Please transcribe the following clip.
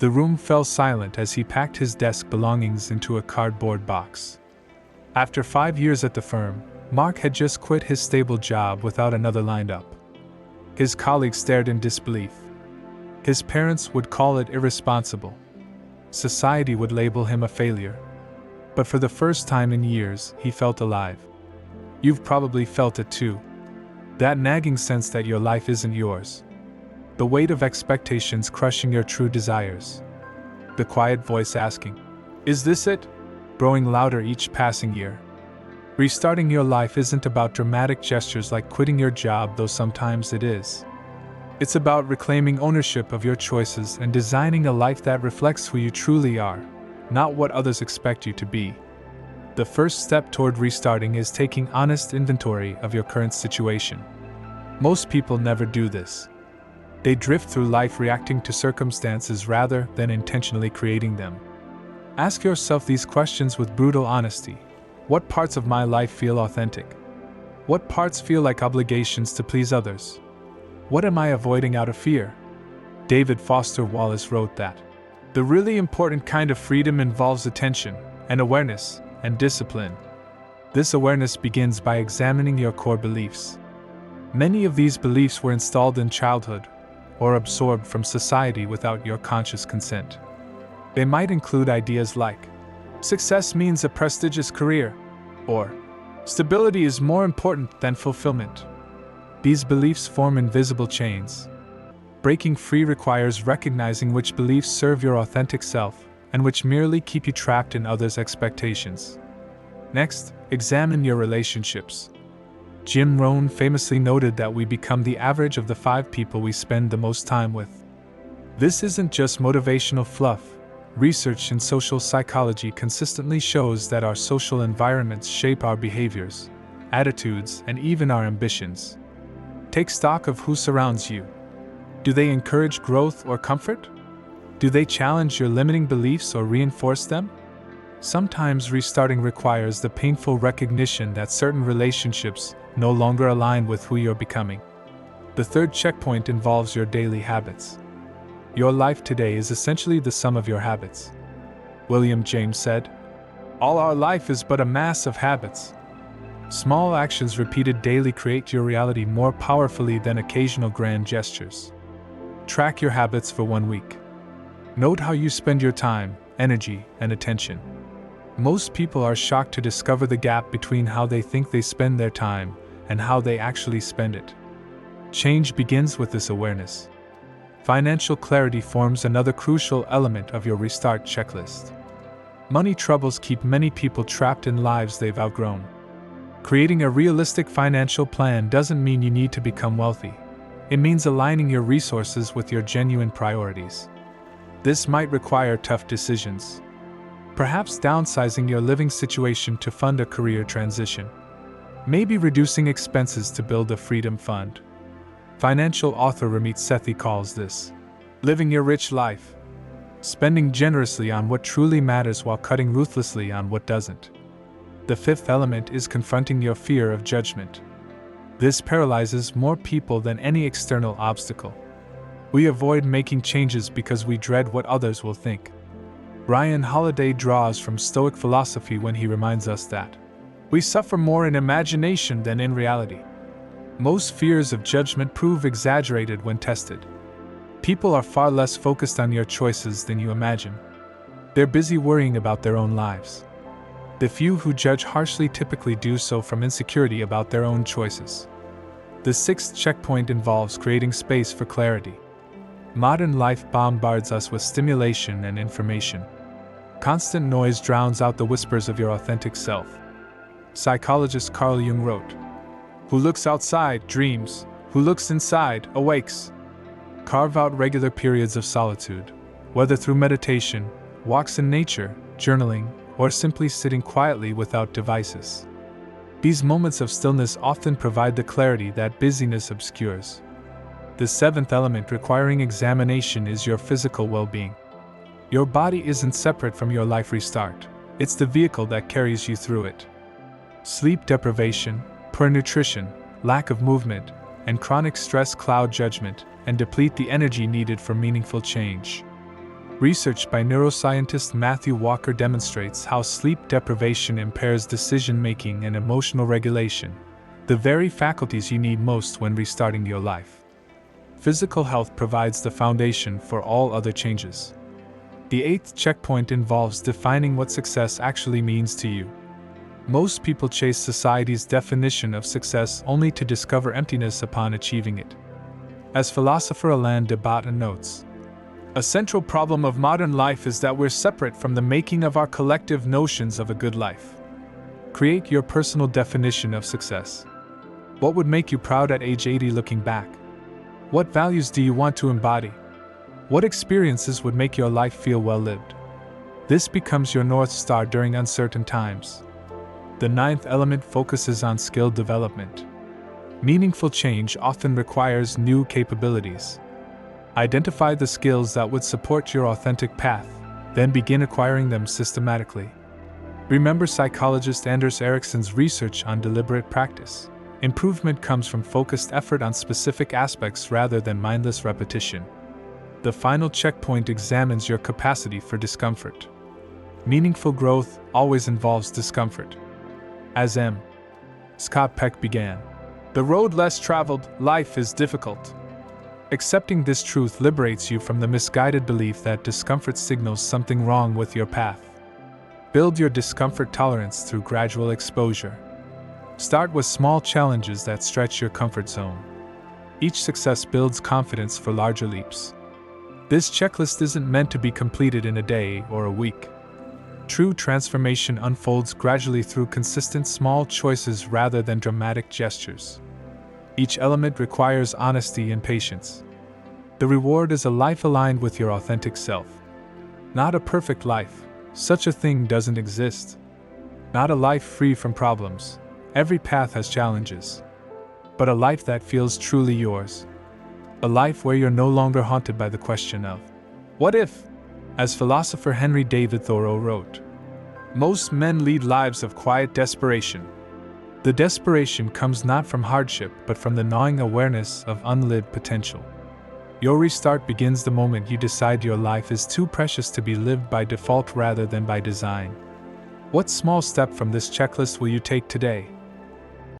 The room fell silent as he packed his desk belongings into a cardboard box. After 5 years at the firm, Mark had just quit his stable job without another lined up. His colleagues stared in disbelief. His parents would call it irresponsible. Society would label him a failure. But for the first time in years, he felt alive. You've probably felt it too. That nagging sense that your life isn't yours. The weight of expectations crushing your true desires. The quiet voice asking, "Is this it?" growing louder each passing year. Restarting your life isn't about dramatic gestures like quitting your job, though sometimes it is. It's about reclaiming ownership of your choices and designing a life that reflects who you truly are, not what others expect you to be. The first step toward restarting is taking honest inventory of your current situation. Most people never do this. They drift through life reacting to circumstances rather than intentionally creating them. Ask yourself these questions with brutal honesty. What parts of my life feel authentic? What parts feel like obligations to please others? What am I avoiding out of fear? David Foster Wallace wrote that the really important kind of freedom involves attention and awareness and discipline. This awareness begins by examining your core beliefs. Many of these beliefs were installed in childhood or absorbed from society without your conscious consent. They might include ideas like, success means a prestigious career, or stability is more important than fulfillment. These beliefs form invisible chains. Breaking free requires recognizing which beliefs serve your authentic self and which merely keep you trapped in others' expectations. Next, examine your relationships. Jim Rohn famously noted that we become the average of the 5 people we spend the most time with. This isn't just motivational fluff. Research in social psychology consistently shows that our social environments shape our behaviors, attitudes, and even our ambitions. Take stock of who surrounds you. Do they encourage growth or comfort? Do they challenge your limiting beliefs or reinforce them? Sometimes restarting requires the painful recognition that certain relationships no longer align with who you're becoming. The third checkpoint involves your daily habits. Your life today is essentially the sum of your habits. William James said, "All our life is but a mass of habits." Small actions repeated daily create your reality more powerfully than occasional grand gestures. Track your habits for 1 week. Note how you spend your time, energy, and attention. Most people are shocked to discover the gap between how they think they spend their time and how they actually spend it. Change begins with this awareness. Financial clarity forms another crucial element of your restart checklist. Money troubles keep many people trapped in lives they've outgrown. Creating a realistic financial plan doesn't mean you need to become wealthy. It means aligning your resources with your genuine priorities. This might require tough decisions. Perhaps downsizing your living situation to fund a career transition. Maybe reducing expenses to build a freedom fund. Financial author Ramit Sethi calls this living your rich life. Spending generously on what truly matters while cutting ruthlessly on what doesn't. The fifth element is confronting your fear of judgment. This paralyzes more people than any external obstacle. We avoid making changes because we dread what others will think. Ryan Holiday draws from Stoic philosophy when he reminds us that we suffer more in imagination than in reality. Most fears of judgment prove exaggerated when tested. People are far less focused on your choices than you imagine. They're busy worrying about their own lives. The few who judge harshly typically do so from insecurity about their own choices. The sixth checkpoint involves creating space for clarity. Modern life bombards us with stimulation and information. Constant noise drowns out the whispers of your authentic self. Psychologist Carl Jung wrote, "Who looks outside dreams, who looks inside awakes." Carve out regular periods of solitude, whether through meditation, walks in nature, journaling, or simply sitting quietly without devices. These moments of stillness often provide the clarity that busyness obscures. The seventh element requiring examination is your physical well-being. Your body isn't separate from your life restart. It's the vehicle that carries you through it. Sleep deprivation, poor nutrition, lack of movement, and chronic stress cloud judgment and deplete the energy needed for meaningful change. Research by neuroscientist Matthew Walker demonstrates how sleep deprivation impairs decision-making and emotional regulation, the very faculties you need most when restarting your life. Physical health provides the foundation for all other changes. The eighth checkpoint involves defining what success actually means to you. Most people chase society's definition of success only to discover emptiness upon achieving it. As philosopher Alain de Botton notes, a central problem of modern life is that we're separate from the making of our collective notions of a good life. Create your personal definition of success. What would make you proud at age 80 looking back? What values do you want to embody? What experiences would make your life feel well lived? This becomes your North Star during uncertain times. The ninth element focuses on skill development. Meaningful change often requires new capabilities. Identify the skills that would support your authentic path, then begin acquiring them systematically. Remember psychologist Anders Ericsson's research on deliberate practice. Improvement comes from focused effort on specific aspects rather than mindless repetition. The final checkpoint examines your capacity for discomfort. Meaningful growth always involves discomfort. As M. Scott Peck began, "The road less traveled, life is difficult." Accepting this truth liberates you from the misguided belief that discomfort signals something wrong with your path. Build your discomfort tolerance through gradual exposure. Start with small challenges that stretch your comfort zone. Each success builds confidence for larger leaps. This checklist isn't meant to be completed in a day or a week. True transformation unfolds gradually through consistent small choices rather than dramatic gestures. Each element requires honesty and patience. The reward is a life aligned with your authentic self. Not a perfect life, such a thing doesn't exist. Not a life free from problems, every path has challenges. But a life that feels truly yours. A life where you're no longer haunted by the question of, what if? As philosopher Henry David Thoreau wrote, most men lead lives of quiet desperation. The desperation comes not from hardship but from the gnawing awareness of unlived potential. Your restart begins the moment you decide your life is too precious to be lived by default rather than by design. What small step from this checklist will you take today?